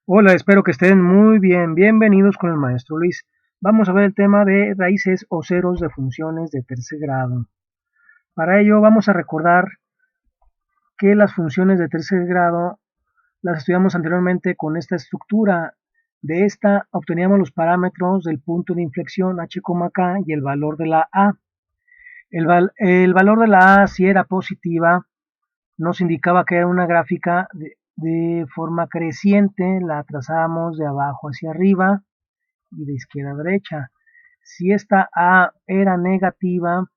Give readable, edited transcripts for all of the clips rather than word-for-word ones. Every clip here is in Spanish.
Hola, espero que estén muy bien. Bienvenidos con el maestro Luis. Vamos a ver el tema de raíces o ceros de funciones de tercer grado. Para ello vamos a recordar que las funciones de tercer grado las estudiamos anteriormente con esta estructura. De esta obteníamos los parámetros del punto de inflexión h, k y el valor de la a. El valor de la a, si era positiva, nos indicaba que era una gráfica de forma creciente, la trazábamos de abajo hacia arriba y de izquierda a derecha. Si esta A era negativa,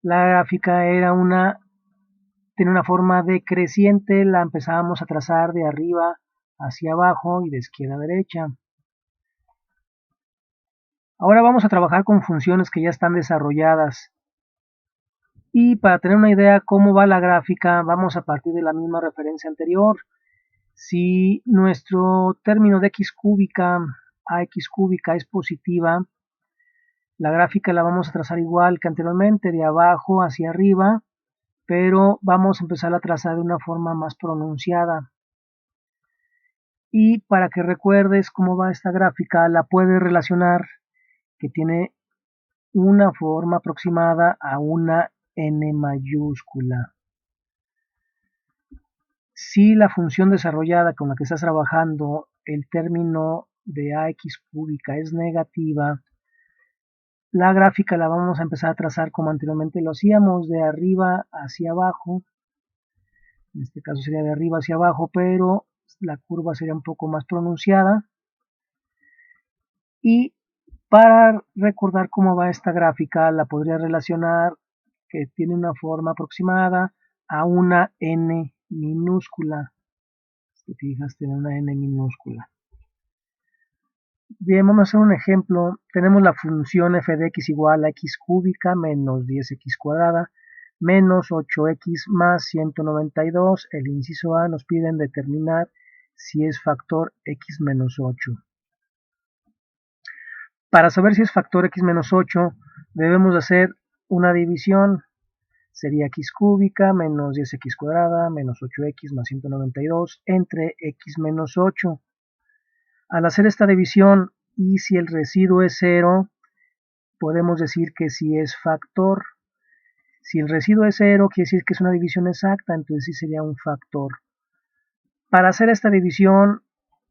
la gráfica tenía una forma decreciente, la empezábamos a trazar de arriba hacia abajo y de izquierda a derecha. Ahora vamos a trabajar con funciones que ya están desarrolladas. Y para tener una idea cómo va la gráfica, vamos a partir de la misma referencia anterior. Si nuestro término de x cúbica, ax cúbica, es positiva, la gráfica la vamos a trazar igual que anteriormente, de abajo hacia arriba, pero vamos a empezar a trazar de una forma más pronunciada. Y para que recuerdes cómo va esta gráfica, la puedes relacionar que tiene una forma aproximada a una n mayúscula. Si la función desarrollada con la que estás trabajando, el término de ax cúbica es negativa, la gráfica la vamos a empezar a trazar como anteriormente lo hacíamos, de arriba hacia abajo. En este caso sería de arriba hacia abajo, pero la curva sería un poco más pronunciada. Y para recordar cómo va esta gráfica, la podría relacionar que tiene una forma aproximada a una n minúscula. Si te fijas, tiene una n minúscula. Bien, vamos a hacer un ejemplo. Tenemos la función f de x igual a x cúbica menos 10x cuadrada menos 8x más 192. El inciso A nos piden determinar si es factor x menos 8. Para saber si es factor x menos 8, debemos hacer una división. Sería x cúbica menos 10x cuadrada menos 8x más 192 entre x menos 8. Al hacer esta división, y si el residuo es 0, podemos decir que sí es factor. Si el residuo es 0, quiere decir que es una división exacta, entonces sí sería un factor. Para hacer esta división,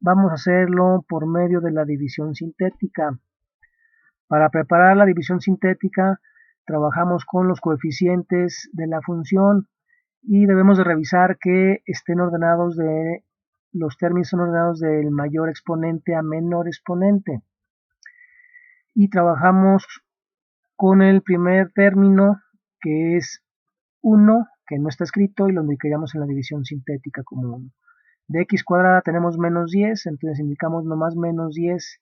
vamos a hacerlo por medio de la división sintética. Para preparar la división sintética, trabajamos con los coeficientes de la función y debemos de revisar que estén ordenados los términos son ordenados del mayor exponente a menor exponente. Y trabajamos con el primer término, que es 1, que no está escrito, y lo indicaríamos en la división sintética como 1. De x cuadrada tenemos menos 10, entonces indicamos nomás menos 10.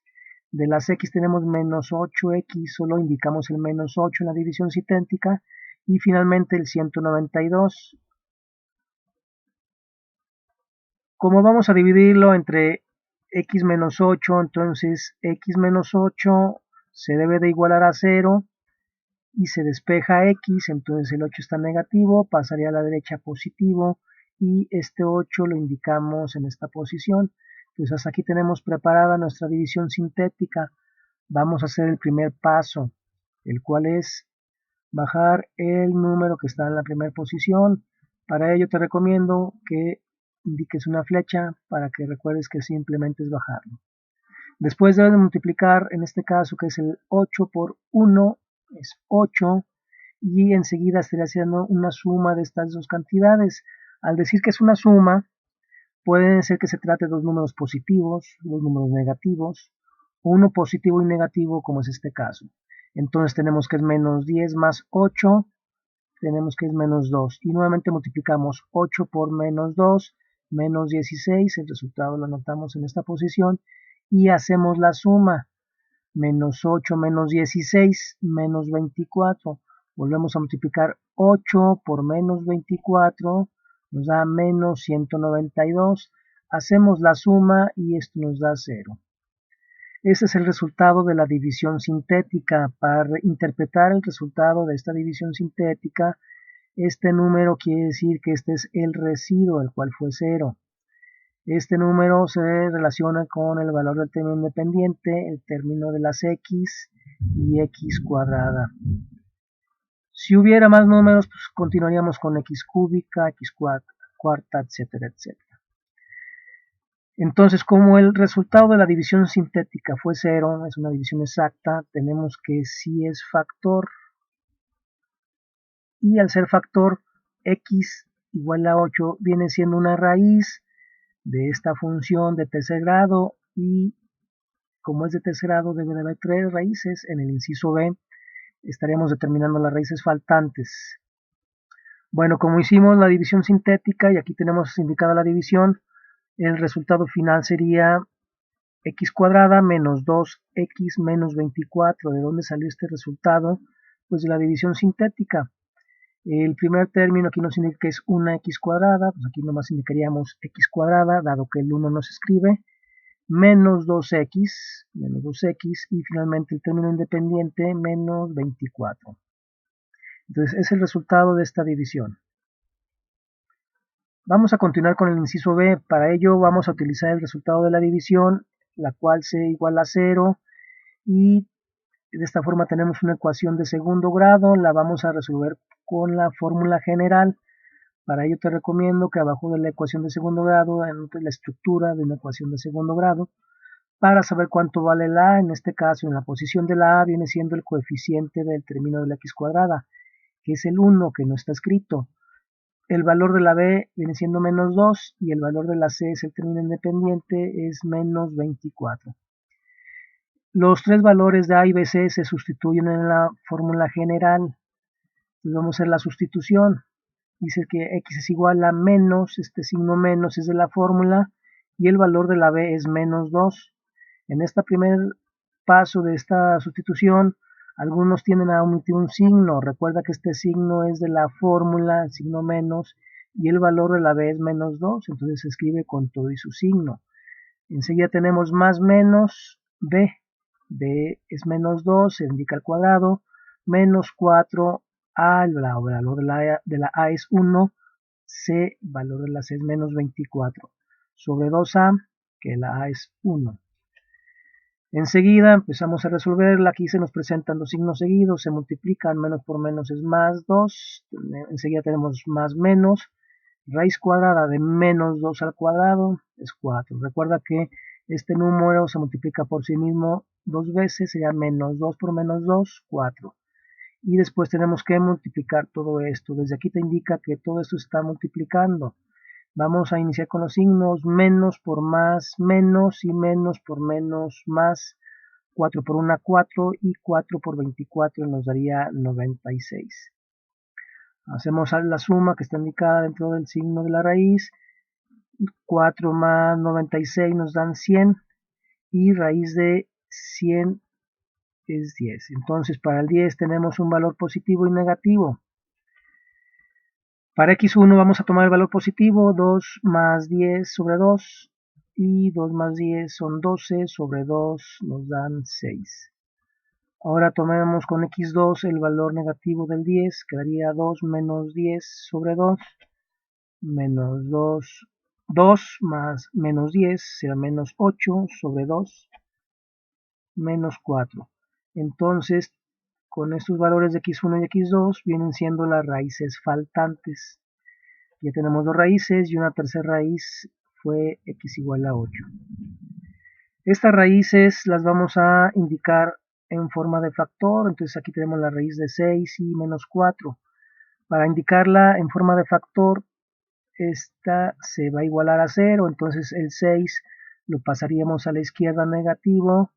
De las x tenemos menos 8x, solo indicamos el menos 8 en la división sintética. Y finalmente el 192. Como vamos a dividirlo entre x menos 8, entonces x menos 8 se debe de igualar a 0 y se despeja x, entonces el 8 está negativo, pasaría a la derecha positivo y este 8 lo indicamos en esta posición. Entonces hasta aquí tenemos preparada nuestra división sintética. Vamos a hacer el primer paso, el cual es bajar el número que está en la primera posición. Para ello te recomiendo que indiques una flecha para que recuerdes que simplemente es bajarlo. Después debes de multiplicar, en este caso que es el 8 por 1, es 8, y enseguida estaría haciendo una suma de estas dos cantidades. Al decir que es una suma, puede ser que se trate de dos números positivos, dos números negativos, o uno positivo y negativo, como es este caso. Entonces tenemos que es menos 10 más 8, tenemos que es menos 2. Y nuevamente multiplicamos 8 por menos 2, menos 16. El resultado lo anotamos en esta posición. Y hacemos la suma. Menos 8 menos 16, menos 24. Volvemos a multiplicar 8 por menos 24. Nos da menos 192. Hacemos la suma y esto nos da 0. Ese es el resultado de la división sintética. Para interpretar el resultado de esta división sintética, este número quiere decir que este es el residuo, el cual fue 0. Este número se relaciona con el valor del término independiente, el término de las x y x cuadrada. Si hubiera más números, pues continuaríamos con x cúbica, x cuarta, etcétera, etcétera. Entonces, como el resultado de la división sintética fue 0, es una división exacta, tenemos que si es factor, y al ser factor, x igual a 8 viene siendo una raíz de esta función de tercer grado, y como es de tercer grado debe de haber 3 raíces. En el inciso B estaríamos determinando las raíces faltantes. Bueno, como hicimos la división sintética y aquí tenemos indicada la división, el resultado final sería x cuadrada menos 2x menos 24. ¿De dónde salió este resultado? Pues de la división sintética. El primer término aquí nos indica que es una x cuadrada, pues aquí nomás indicaríamos x cuadrada, dado que el 1 no se escribe, menos 2x, y finalmente el término independiente menos 24. Entonces es el resultado de esta división. Vamos a continuar con el inciso B. Para ello vamos a utilizar el resultado de la división, la cual se iguala a 0, y de esta forma tenemos una ecuación de segundo grado. La vamos a resolver con la fórmula general. Para ello te recomiendo que abajo de la ecuación de segundo grado anotes la estructura de una ecuación de segundo grado para saber cuánto vale la A. En este caso, en la posición de la A viene siendo el coeficiente del término de la x cuadrada, que es el 1, que no está escrito. El valor de la B viene siendo menos 2 y el valor de la C es el término independiente, es menos 24. Los tres valores de A y BC se sustituyen en la fórmula general. Entonces vamos a hacer la sustitución. Dice que x es igual a menos, este signo menos es de la fórmula, y el valor de la B es menos 2. En este primer paso de esta sustitución, algunos tienden a omitir un signo. Recuerda que este signo es de la fórmula, el signo menos, y el valor de la B es menos 2, entonces se escribe con todo y su signo. Enseguida tenemos más menos B. B es menos 2, se indica al cuadrado, menos 4, A, el valor de la A es 1, C, el valor de la C es menos 24, sobre 2A, que la A es 1. Enseguida empezamos a resolverla. Aquí se nos presentan los signos seguidos, se multiplican, menos por menos es más 2, enseguida tenemos más menos, raíz cuadrada de menos 2 al cuadrado es 4. Recuerda que este número se multiplica por sí mismo dos veces, sería menos 2 por menos 2, 4. Y después tenemos que multiplicar todo esto. Desde aquí te indica que todo esto se está multiplicando. Vamos a iniciar con los signos menos por más, menos, y menos por menos, más. 4 por 1, 4, y 4 por 24 nos daría 96. Hacemos la suma que está indicada dentro del signo de la raíz. 4 más 96 nos dan 100, y raíz de 100 es 10. Entonces para el 10 tenemos un valor positivo y negativo. Para x1 vamos a tomar el valor positivo, 2 más 10 sobre 2, y 2 más 10 son 12, sobre 2 nos dan 6. Ahora tomemos con x2 el valor negativo del 10, quedaría 2 menos 10 sobre 2, menos 2 más menos 10 será menos 8 sobre 2, menos 4. Entonces, con estos valores de x1 y x2 vienen siendo las raíces faltantes. Ya tenemos dos raíces y una tercera raíz fue x igual a 8. Estas raíces las vamos a indicar en forma de factor. Entonces aquí tenemos la raíz de 6 y menos 4. Para indicarla en forma de factor, esta se va a igualar a 0. Entonces el 6 lo pasaríamos a la izquierda negativo,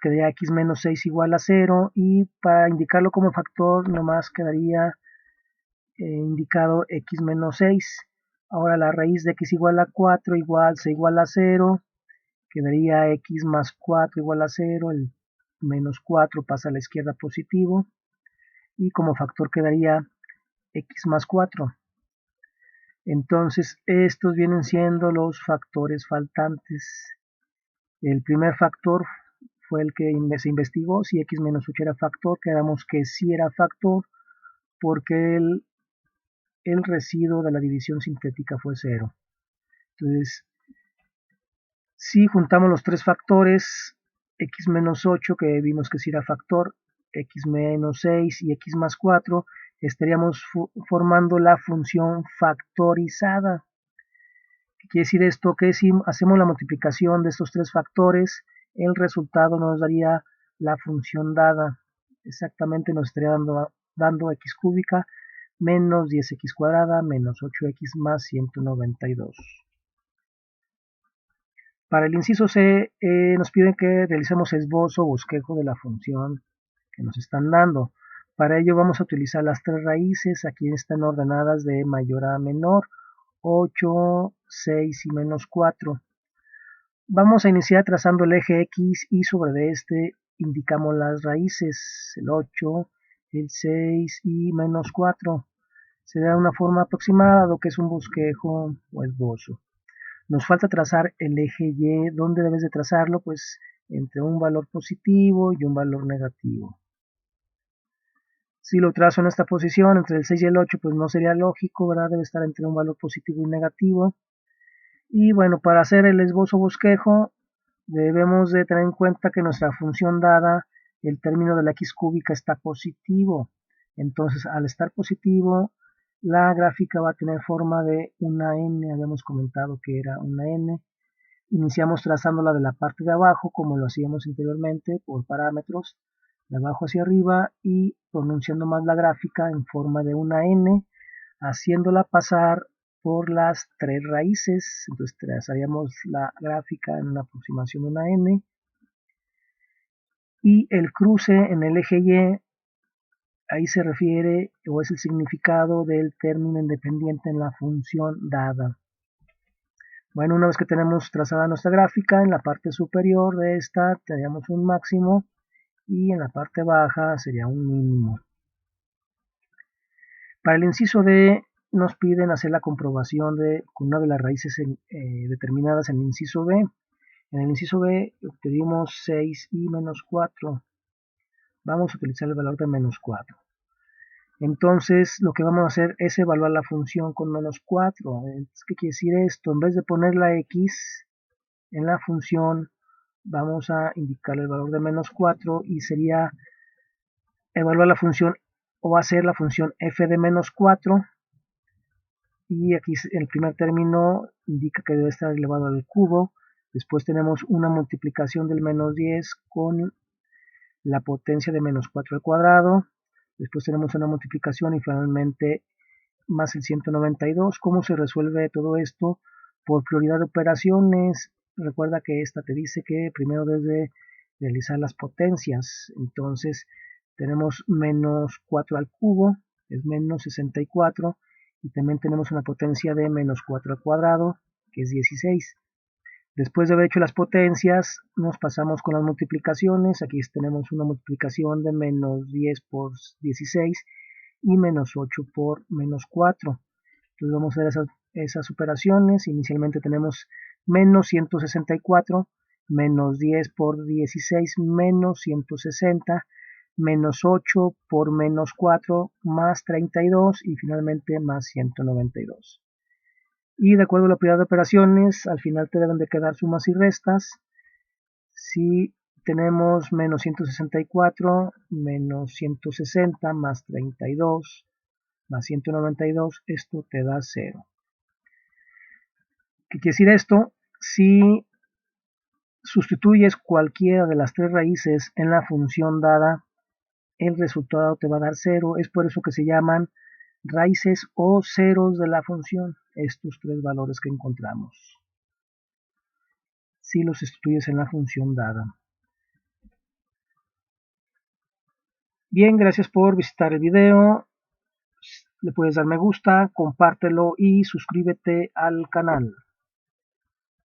quedaría x menos 6 igual a 0. Y para indicarlo como factor nomás quedaría indicado x menos 6. Ahora la raíz de x igual a 4 igual se iguala a 0. Quedaría x más 4 igual a 0, el menos 4 pasa a la izquierda positivo, y como factor quedaría x más 4. Entonces estos vienen siendo los factores faltantes. El primer factor fue el que se investigó, si x menos 8 era factor, quedamos que sí era factor porque el residuo de la división sintética fue 0. Entonces, si juntamos los tres factores, x menos 8, que vimos que si era factor, x menos 6 y x más 4, estaríamos formando la función factorizada. ¿Qué quiere decir esto? Que si hacemos la multiplicación de estos tres factores, el resultado nos daría la función dada. Exactamente nos estaría dando x cúbica menos 10x cuadrada menos 8x más 192. Para el inciso C nos piden que realicemos esbozo o bosquejo de la función que nos están dando. Para ello vamos a utilizar las tres raíces. Aquí están ordenadas de mayor a menor, 8, 6 y menos 4. Vamos a iniciar trazando el eje X y sobre este indicamos las raíces, el 8, el 6 y menos 4. Se da una forma aproximada, lo que es un bosquejo o esbozo. Nos falta trazar el eje Y. ¿Dónde debes de trazarlo? Pues entre un valor positivo y un valor negativo. Si lo trazo en esta posición, entre el 6 y el 8, pues no sería lógico, ¿verdad? Debe estar entre un valor positivo y negativo. Y bueno, para hacer el esbozo bosquejo, debemos de tener en cuenta que nuestra función dada, el término de la x cúbica está positivo. Entonces, al estar positivo, la gráfica va a tener forma de una n, habíamos comentado que era una n. Iniciamos trazándola de la parte de abajo, como lo hacíamos anteriormente, por parámetros, de abajo hacia arriba, y pronunciando más la gráfica en forma de una n, haciéndola pasar por las tres raíces. Entonces trazaríamos la gráfica en una aproximación de una n, y el cruce en el eje Y, ahí se refiere o es el significado del término independiente en la función dada. Bueno, una vez que tenemos trazada nuestra gráfica, en la parte superior de esta tendríamos un máximo y en la parte baja sería un mínimo. Para el inciso D nos piden hacer la comprobación de una de las raíces determinadas en el inciso B. En el inciso B obtuvimos 6 y menos 4. Vamos a utilizar el valor de menos 4. Entonces lo que vamos a hacer es evaluar la función con menos 4. ¿Qué quiere decir esto? En vez de poner la x en la función, vamos a indicar el valor de menos 4 y sería evaluar la función o hacer la función f de menos 4. Y aquí el primer término indica que debe estar elevado al cubo. Después tenemos una multiplicación del menos 10 con la potencia de menos 4 al cuadrado. Después tenemos una multiplicación y finalmente más el 192. ¿Cómo se resuelve todo esto? Por prioridad de operaciones. Recuerda que esta te dice que primero debes de realizar las potencias. Entonces tenemos menos 4 al cubo, es menos 64. Y también tenemos una potencia de menos 4 al cuadrado, que es 16. Después de haber hecho las potencias, nos pasamos con las multiplicaciones. Aquí tenemos una multiplicación de menos 10 por 16 y menos 8 por menos 4. Entonces vamos a hacer esas operaciones. Inicialmente tenemos menos 164, menos 10 por 16, menos 160, menos 8 por menos 4, más 32 y finalmente más 192. Y de acuerdo a la prioridad de operaciones, al final te deben de quedar sumas y restas. Si tenemos menos 164, menos 160, más 32, más 192, esto te da 0. ¿Qué quiere decir esto? Si sustituyes cualquiera de las tres raíces en la función dada, el resultado te va a dar 0. Es por eso que se llaman raíces o ceros de la función, estos tres valores que encontramos, si los sustituyes en la función dada. Bien, gracias por visitar el video. Le puedes dar me gusta, compártelo y suscríbete al canal.